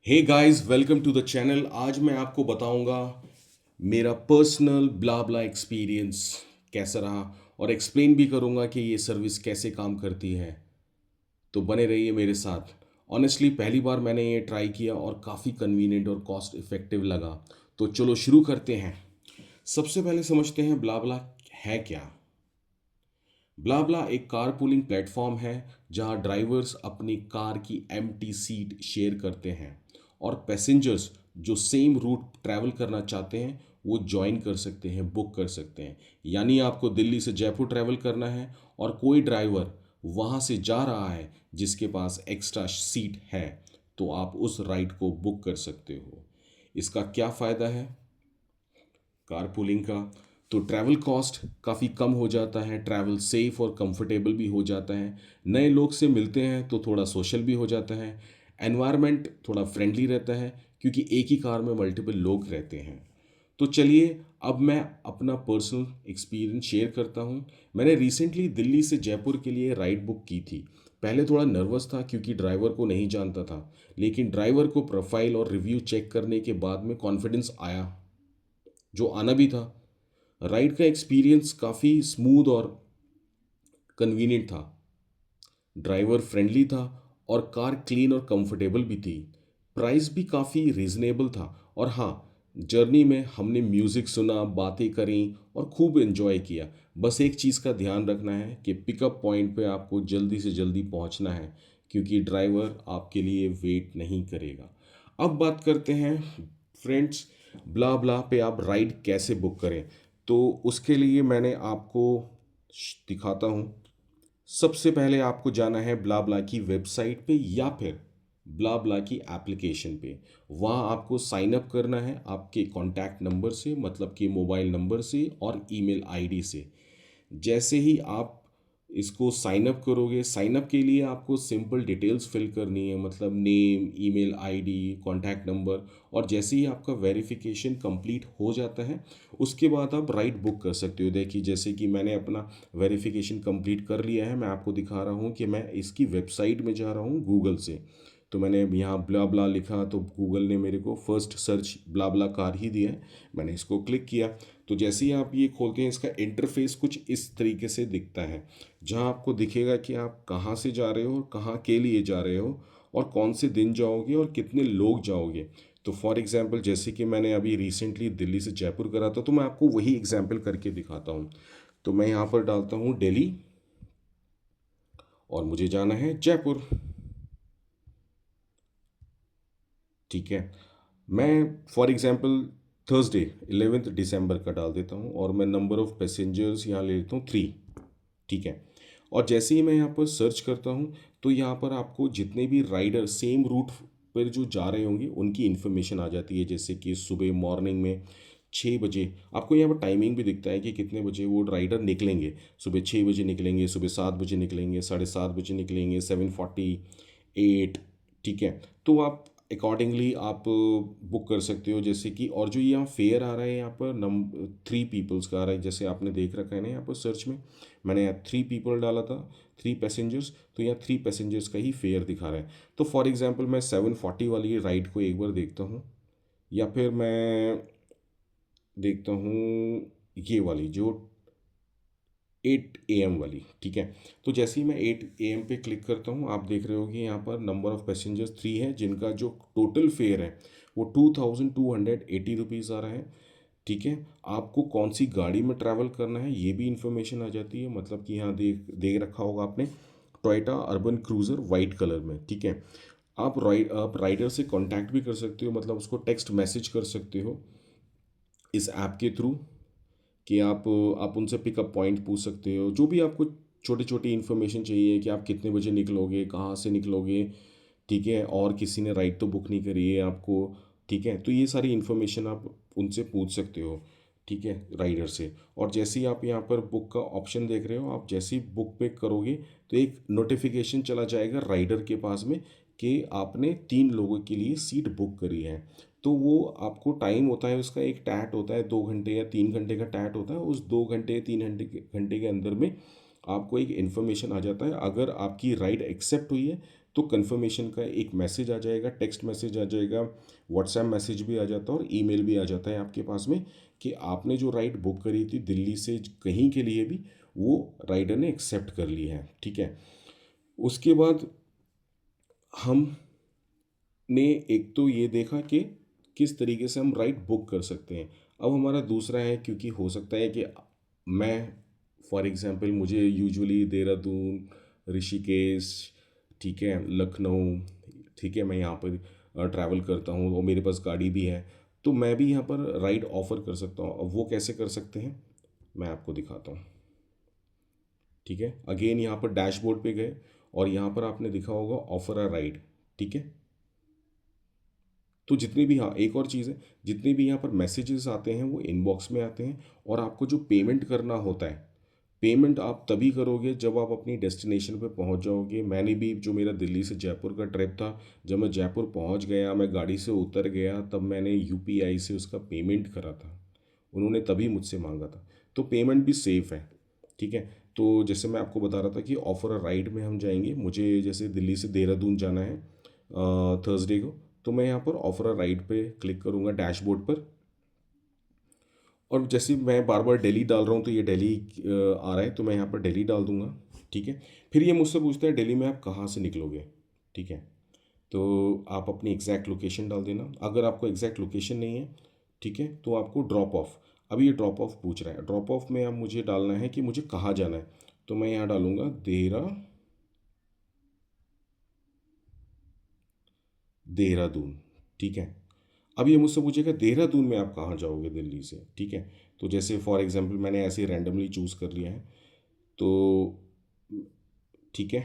Hey guys, welcome to the channel. आज मैं आपको बताऊंगा मेरा पर्सनल ब्ला ब्ला एक्सपीरियंस कैसा रहा और एक्सप्लेन भी करूंगा कि ये सर्विस कैसे काम करती है। तो बने रहिए मेरे साथ। ऑनेस्टली पहली बार मैंने ये ट्राई किया और काफ़ी कन्वीनियंट और कॉस्ट इफ़ेक्टिव लगा। तो चलो शुरू करते हैं। सबसे पहले समझते हैं ब्ला ब्ला है क्या। ब्ला ब्ला एक कार पूलिंग प्लेटफॉर्म है जहां ड्राइवर्स अपनी कार की एम्प्टी सीट शेयर करते हैं और पैसेंजर्स जो सेम रूट ट्रैवल करना चाहते हैं वो ज्वाइन कर सकते हैं, बुक कर सकते हैं। यानी आपको दिल्ली से जयपुर ट्रैवल करना है और कोई ड्राइवर वहां से जा रहा है जिसके पास एक्स्ट्रा सीट है, तो आप उस राइड को बुक कर सकते हो। इसका क्या फ़ायदा है कारपूलिंग का? तो ट्रैवल कॉस्ट काफ़ी कम हो जाता है, ट्रैवल सेफ और कंफर्टेबल भी हो जाता है, नए लोग से मिलते हैं तो थोड़ा सोशल भी हो जाता है, एनवायरनमेंट थोड़ा फ्रेंडली रहता है क्योंकि एक ही कार में मल्टीपल लोग रहते हैं। तो चलिए अब मैं अपना पर्सनल एक्सपीरियंस शेयर करता हूँ। मैंने रिसेंटली दिल्ली से जयपुर के लिए राइड बुक की थी। पहले थोड़ा नर्वस था क्योंकि ड्राइवर को नहीं जानता था, लेकिन ड्राइवर को प्रोफाइल और रिव्यू चेक करने के बाद में कॉन्फिडेंस आया, जो आना भी था। राइड का एक्सपीरियंस काफ़ी स्मूथ और कन्वीनियंट था। ड्राइवर फ्रेंडली था और कार क्लीन और कंफर्टेबल भी थी। प्राइस भी काफ़ी रीजनेबल था। और हाँ, जर्नी में हमने म्यूज़िक सुना, बातें करी और खूब एंजॉय किया। बस एक चीज़ का ध्यान रखना है कि पिकअप पॉइंट पे आपको जल्दी से जल्दी पहुंचना है क्योंकि ड्राइवर आपके लिए वेट नहीं करेगा। अब बात करते हैं फ्रेंड्स, ब्ला ब्ला पे आप राइड कैसे बुक करें। तो उसके लिए मैंने आपको दिखाता हूँ। सबसे पहले आपको जाना है ब्ला ब्ला की वेबसाइट पे या फिर ब्ला ब्ला की एप्लीकेशन पे। वहाँ आपको साइन अप करना है आपके कॉन्टैक्ट नंबर से, मतलब कि मोबाइल नंबर से और ईमेल आईडी से। जैसे ही आप इसको साइन अप करोगे, साइन अप के लिए आपको सिंपल डिटेल्स फिल करनी है, मतलब name, email ID, contact number. और जैसे ही आपका वेरिफिकेशन कंप्लीट हो जाता है उसके बाद आप राइड बुक कर सकते हो। देखिए, जैसे कि मैंने अपना वेरिफिकेशन कंप्लीट कर लिया है। मैं आपको दिखा रहा हूँ कि मैं इसकी वेबसाइट में जा रहा हूँ गूगल से। तो मैंने यहाँ ब्ला ब्ला लिखा तो गूगल ने मेरे को फर्स्ट सर्च ब्ला ब्ला कार ही दिया है। मैंने इसको क्लिक किया। तो जैसे ही आप ये खोलते हैं इसका इंटरफेस कुछ इस तरीके से दिखता है, जहाँ आपको दिखेगा कि आप कहाँ से जा रहे हो और कहाँ के लिए जा रहे हो और कौन से दिन जाओगे और कितने लोग जाओगे। तो फॉर एग्जांपल जैसे कि मैंने अभी रिसेंटली दिल्ली से जयपुर करा था, तो मैं आपको वही एग्जांपल करके दिखाता हूँ। तो मैं यहाँ पर डालता हूँ दिल्ली और मुझे जाना है जयपुर। ठीक है, मैं फॉर एग्जांपल थर्सडे 11 दिसंबर का डाल देता हूँ और मैं नंबर ऑफ़ पैसेंजर्स यहाँ ले लेता हूँ 3। ठीक है, और जैसे ही मैं यहाँ पर सर्च करता हूँ तो यहाँ पर आपको जितने भी राइडर सेम रूट पर जो जा रहे होंगे उनकी इन्फॉर्मेशन आ जाती है। जैसे कि सुबह मॉर्निंग में 6 बजे आपको यहाँ पर टाइमिंग भी दिखता है कि कितने बजे वो राइडर निकलेंगे। सुबह 6 बजे निकलेंगे, सुबह 7 बजे निकलेंगे, 7:30 बजे निकलेंगे, 7:48। ठीक है, तो आप अकॉर्डिंगली आप बुक कर सकते हो। जैसे कि और जो यहाँ फेयर आ रहा है यहाँ पर 3 पीपल्स का आ रहा है, जैसे आपने देख रखा है ना यहाँ पर सर्च में। मैंने यहाँ 3 पीपल डाला था, 3 पैसेंजर्स, तो यहाँ 3 पैसेंजर्स का ही फेयर दिखा रहा है। तो फॉर एग्जांपल मैं 740 वाली राइड को एक बार देखता हूँ, या फिर मैं देखता हूँ ये वाली जो 8 AM वाली। ठीक है, तो जैसे ही मैं 8 AM पे क्लिक करता हूँ आप देख रहे हो कि यहाँ पर नंबर ऑफ़ पैसेंजर्स 3 है, जिनका जो टोटल फेयर है वो 2280 रुपीज़ आ रहा है। ठीक है, आपको कौन सी गाड़ी में ट्रैवल करना है ये भी इन्फॉर्मेशन आ जाती है, मतलब कि यहाँ देख रखा होगा आपने Toyota urban cruiser white colour में। ठीक है, आप राइडर से कांटेक्ट भी कर सकते हो, मतलब उसको टेक्स्ट मैसेज कर सकते हो इस ऐप के थ्रू कि आप उनसे पिकअप पॉइंट पूछ सकते हो, जो भी आपको छोटी छोटी इन्फॉर्मेशन चाहिए कि आप कितने बजे निकलोगे, कहाँ से निकलोगे। ठीक है, और किसी ने राइड तो बुक नहीं करी है आपको। ठीक है, तो ये सारी इन्फॉर्मेशन आप उनसे पूछ सकते हो। ठीक है, राइडर से। और जैसे ही आप यहाँ पर बुक का ऑप्शन देख रहे हो, आप जैसे ही बुक पे करोगे तो एक नोटिफिकेशन चला जाएगा राइडर के पास में कि आपने 3 लोगों के लिए सीट बुक करी है। तो वो आपको टाइम होता है उसका, एक टैट होता है, 2 घंटे या 3 घंटे का टैट होता है। उस 2 घंटे 3 घंटे के अंदर में आपको एक इन्फॉर्मेशन आ जाता है। अगर आपकी राइड एक्सेप्ट हुई है तो कन्फर्मेशन का एक मैसेज आ जाएगा, टेक्स्ट मैसेज आ जाएगा, व्हाट्सएप मैसेज भी आ जाता है और ईमेल भी आ जाता है आपके पास में कि आपने जो राइड बुक करी थी दिल्ली से कहीं के लिए भी, वो राइडर ने एक्सेप्ट कर ली है। ठीक है, उसके बाद हमने एक तो ये देखा कि किस तरीके से हम राइड बुक कर सकते हैं। अब हमारा दूसरा है, क्योंकि हो सकता है कि मैं फॉर एग्जांपल मुझे यूजुअली देहरादून, ऋषिकेश, ठीक है, लखनऊ, ठीक है, मैं यहाँ पर ट्रैवल करता हूँ और मेरे पास गाड़ी भी है, तो मैं भी यहाँ पर राइड ऑफ़र कर सकता हूँ। अब वो कैसे कर सकते हैं मैं आपको दिखाता हूँ। ठीक है, अगेन यहाँ पर डैशबोर्ड पे गए और यहाँ पर आपने दिखा होगा ऑफर अ राइड। ठीक है, तो जितने भी, हाँ एक और चीज़ है, जितने भी यहाँ पर मैसेजेस आते हैं वो इनबॉक्स में आते हैं, और आपको जो पेमेंट करना होता है, पेमेंट आप तभी करोगे जब आप अपनी डेस्टिनेशन पे पहुँच जाओगे। मैंने भी, जो मेरा दिल्ली से जयपुर का ट्रिप था, जब मैं जयपुर पहुँच गया, मैं गाड़ी से उतर गया, तब मैंने यूपीआई से उसका पेमेंट करा था, उन्होंने तभी मुझसे मांगा था। तो पेमेंट भी सेफ़ है। ठीक है, तो जैसे मैं आपको बता रहा था कि ऑफर अ राइड में हम जाएंगे, मुझे जैसे दिल्ली से देहरादून जाना है थर्सडे को, तो मैं यहाँ पर ऑफर अ राइड पे क्लिक करूँगा डैशबोर्ड पर, और जैसे मैं बार बार दिल्ली डाल रहा हूँ तो ये दिल्ली आ रहा है, तो मैं यहाँ पर दिल्ली डाल दूँगा। ठीक है, फिर ये मुझसे पूछता है दिल्ली में आप कहाँ से निकलोगे। ठीक है, तो आप अपनी एग्जैक्ट लोकेशन डाल देना। अगर आपको एग्जैक्ट लोकेशन नहीं है, ठीक है, तो आपको ड्रॉप ऑफ, अभी ये ड्रॉप ऑफ पूछ रहा है, ड्रॉप ऑफ में अब मुझे डालना है कि मुझे कहाँ जाना है, तो मैं यहाँ डालूँगा देहरादून। ठीक है, अब ये मुझसे पूछेगा देहरादून में आप कहाँ जाओगे दिल्ली से। ठीक है, तो जैसे फॉर एग्जांपल मैंने ऐसे रैंडमली चूज़ कर लिया है, तो ठीक है,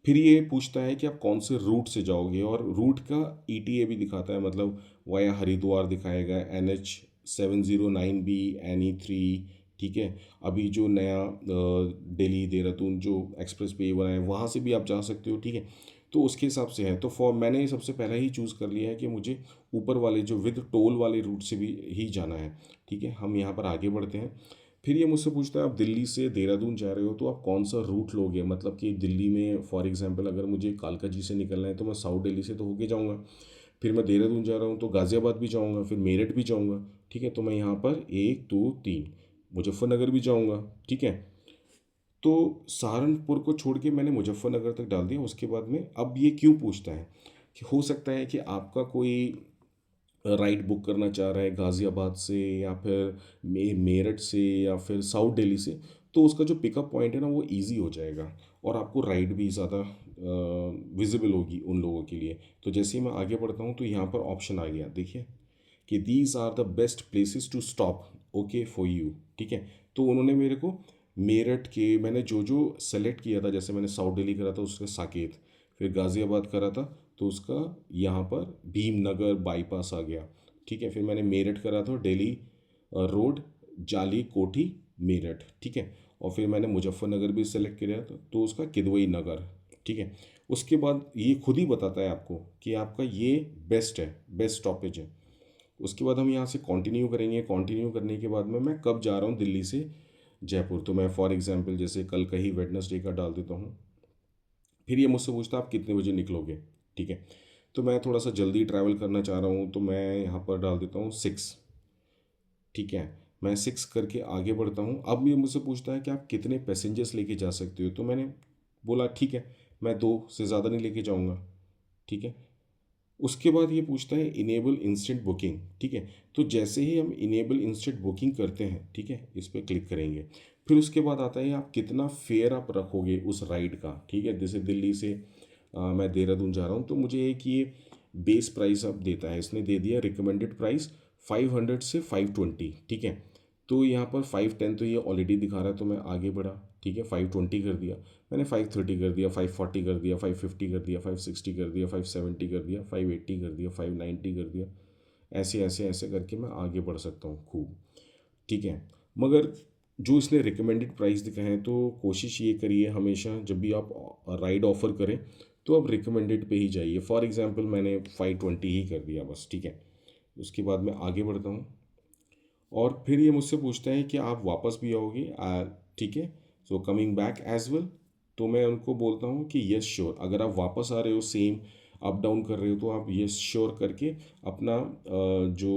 फिर ये पूछता है कि आप कौन से रूट से जाओगे, और रूट का ईटीए भी दिखाता है, मतलब वाया हरिद्वार दिखाएगा, NH 709B, NE 3। ठीक है, अभी जो नया दिल्ली देहरादून जो एक्सप्रेस वे बना है वहाँ से भी आप जा सकते हो। ठीक है, तो उसके हिसाब से है, तो फॉर मैंने सबसे पहले ही चूज़ कर लिया है कि मुझे ऊपर वाले जो विद टोल वाले रूट से भी ही जाना है। ठीक है, हम यहाँ पर आगे बढ़ते हैं। फिर ये मुझसे पूछता है आप दिल्ली से देहरादून जा रहे हो तो आप कौन सा रूट लोगे, मतलब कि दिल्ली में फॉर एग्जांपल अगर मुझे कालका जी से निकलना है तो मैं साउथ दिल्ली से तो होके जाऊंगा, फिर मैं देहरादून जा रहा हूँ तो गाज़ियाबाद भी जाऊंगा, फिर मेरठ भी जाऊंगा। ठीक है, तो मैं यहाँ पर 1 2 3 मुजफ्फरनगर भी जाऊंगा। ठीक है, तो सहारनपुर को छोड़ के मैंने मुजफ्फरनगर तक डाल दिया। उसके बाद में अब ये क्यों पूछता है कि हो सकता है कि आपका कोई राइड बुक करना चाह रहा है गाज़ियाबाद से, या फिर मेरठ से, या फिर साउथ दिल्ली से, तो उसका जो पिकअप पॉइंट है ना वो इजी हो जाएगा, और आपको राइड भी ज़्यादा विजिबल होगी उन लोगों के लिए। तो जैसे ही मैं आगे बढ़ता हूँ तो यहाँ पर ऑप्शन आ गया, देखिए कि these are the best places to stop okay for you. ठीक है, तो उन्होंने मेरे को मेरठ के, मैंने जो जो सेलेक्ट किया था, जैसे मैंने साउथ दिल्ली करा था उसका साकेत, फिर गाज़ियाबाद करा था तो उसका यहाँ पर भीमनगर बाईपास आ गया। ठीक है, फिर मैंने मेरठ करा था दिल्ली रोड, जाली कोठी, मेरठ। ठीक है, और फिर मैंने मुजफ्फरनगर भी सेलेक्ट किया था तो उसका किदवई नगर। ठीक है, उसके बाद ये खुद ही बताता है आपको कि आपका ये बेस्ट है, बेस्ट स्टॉपेज है। उसके बाद हम यहाँ से कंटिन्यू करेंगे, कंटिन्यू करने के बाद में मैं कब जा रहा हूँ दिल्ली से जयपुर, तो मैं फॉर एग्जांपल जैसे कल का ही वेडनेसडे का डाल देता हूँ। फिर ये मुझसे पूछता है आप कितने बजे निकलोगे। ठीक है, तो मैं थोड़ा सा जल्दी ट्रैवल करना चाह रहा हूँ तो मैं यहाँ पर डाल देता हूँ 6। ठीक है, मैं 6 करके आगे बढ़ता हूँ। अब ये मुझसे पूछता है कि आप कितने पैसेंजर्स लेके जा सकते हो, तो मैंने बोला ठीक है, मैं 2 से ज़्यादा नहीं लेके जाऊँगा। ठीक है, उसके बाद ये पूछता है इनेबल इंस्टेंट बुकिंग। ठीक है, तो जैसे ही हम इनेबल इंस्टेंट बुकिंग करते हैं, ठीक है, इस पर क्लिक करेंगे, फिर उसके बाद आता है आप कितना फेयर आप रखोगे उस राइड का। ठीक है, जैसे दिल्ली से मैं देहरादून जा रहा हूँ तो मुझे एक ये बेस प्राइस अब देता है, इसने दे दिया रिकमेंडेड प्राइस 500 से 520। ठीक है, तो यहाँ पर 510 तो ये ऑलरेडी दिखा रहा है, तो मैं आगे बढ़ा। ठीक है, 520 कर दिया, मैंने 530 कर दिया, 540 कर दिया, 550 कर दिया, 560 कर दिया, 570 कर दिया, 580 कर दिया, 590 कर दिया। ऐसे ऐसे ऐसे करके मैं आगे बढ़ सकता हूँ खूब। ठीक है, मगर जो इसने रिकमेंडेड प्राइस दिखाए हैं, तो कोशिश ये करिए हमेशा जब भी आप राइड ऑफ़र करें तो आप रिकमेंडेड पे ही जाइए। फॉर एग्जांपल मैंने 520 ही कर दिया बस। ठीक है, उसके बाद मैं आगे बढ़ता हूँ और फिर ये मुझसे पूछता है कि आप वापस भी आओगे। ठीक है, so coming back as well, तो मैं उनको बोलता हूँ कि यस श्योर। अगर आप वापस आ रहे हो सेम अप डाउन कर रहे हो तो आप यस श्योर करके अपना जो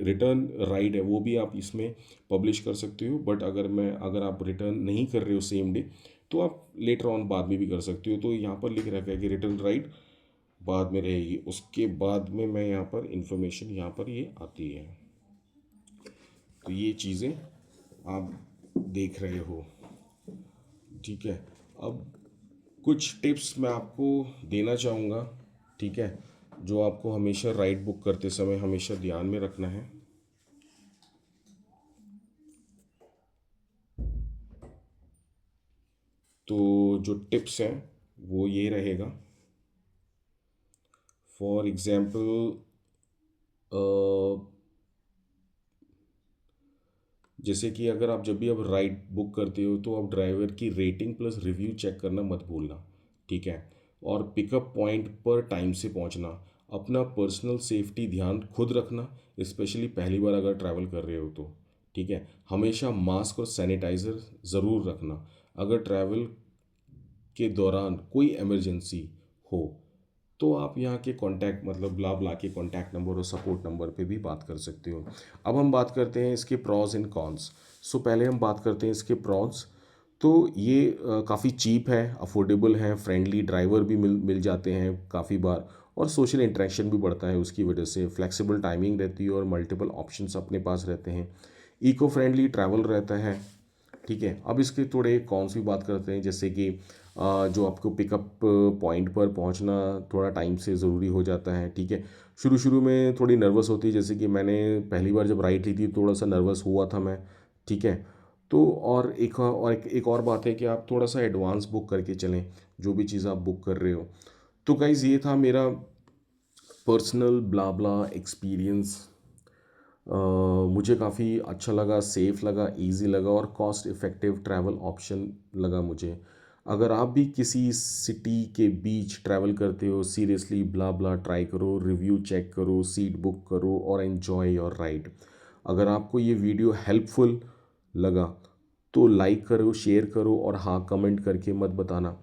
रिटर्न राइड है वो भी आप इसमें पब्लिश कर सकते हो। बट अगर आप रिटर्न नहीं कर रहे हो सेम डे तो आप लेटर ऑन बाद में भी कर सकते हो। तो यहाँ पर लिख रखा है कि रिटर्न राइड बाद में रहेगी, उसके बाद में मैं यहाँ पर इंफॉर्मेशन यहाँ पर ये आती है। तो ये चीज़ें आप देख रहे हो, ठीक है। अब कुछ टिप्स मैं आपको देना चाहूँगा, ठीक है, जो आपको हमेशा राइड बुक करते समय हमेशा ध्यान में रखना है। तो जो टिप्स हैं वो ये रहेगा। फॉर एग्ज़ाम्पल जैसे कि अगर आप जब भी आप राइड बुक करते हो तो आप ड्राइवर की रेटिंग प्लस रिव्यू चेक करना मत भूलना, ठीक है। और पिकअप पॉइंट पर टाइम से पहुंचना, अपना पर्सनल सेफ्टी ध्यान खुद रखना, स्पेशली पहली बार अगर ट्रैवल कर रहे हो तो, ठीक है। हमेशा मास्क और सैनिटाइज़र ज़रूर रखना। अगर ट्रैवल के दौरान कोई इमरजेंसी हो तो आप यहाँ के कांटेक्ट मतलब ब्ला ब्ला के कांटेक्ट नंबर और सपोर्ट नंबर पे भी बात कर सकते हो। अब हम बात करते हैं इसके प्रॉज एंड कॉन्स। सो पहले हम बात करते हैं इसके प्रॉज। तो ये काफ़ी चीप है, अफोर्डेबल है, फ्रेंडली ड्राइवर भी मिल जाते हैं काफ़ी बार, और सोशल इंटरेक्शन भी बढ़ता है उसकी वजह से। फ्लेक्सिबल टाइमिंग रहती है और मल्टीपल ऑप्शंस अपने पास रहते हैं। इको फ्रेंडली ट्रैवल रहता है, ठीक है। अब इसके थोड़े कॉन्स भी बात करते हैं, जैसे कि जो आपको पिकअप पॉइंट पर पहुंचना थोड़ा टाइम से ज़रूरी हो जाता है, ठीक है। शुरू शुरू में थोड़ी नर्वस होती है, जैसे कि मैंने पहली बार जब राइड ली थी थोड़ा सा नर्वस हुआ था मैं, ठीक है। तो एक और बात है कि आप थोड़ा सा एडवांस बुक करके चलें जो भी चीज़ आप बुक कर रहे हो। तो गाइज़ ये था मेरा पर्सनल ब्ला ब्ला एक्सपीरियंस। मुझे काफ़ी अच्छा लगा, सेफ़ लगा, इजी लगा और कॉस्ट इफ़ेक्टिव ट्रैवल ऑप्शन लगा मुझे। अगर आप भी किसी सिटी के बीच ट्रैवल करते हो, सीरियसली ब्ला ब्ला ट्राई करो, रिव्यू चेक करो, सीट बुक करो और एन्जॉय योर राइड। अगर आपको ये वीडियो हेल्पफुल लगा तो लाइक करो, शेयर करो और हाँ कमेंट करके मत बताना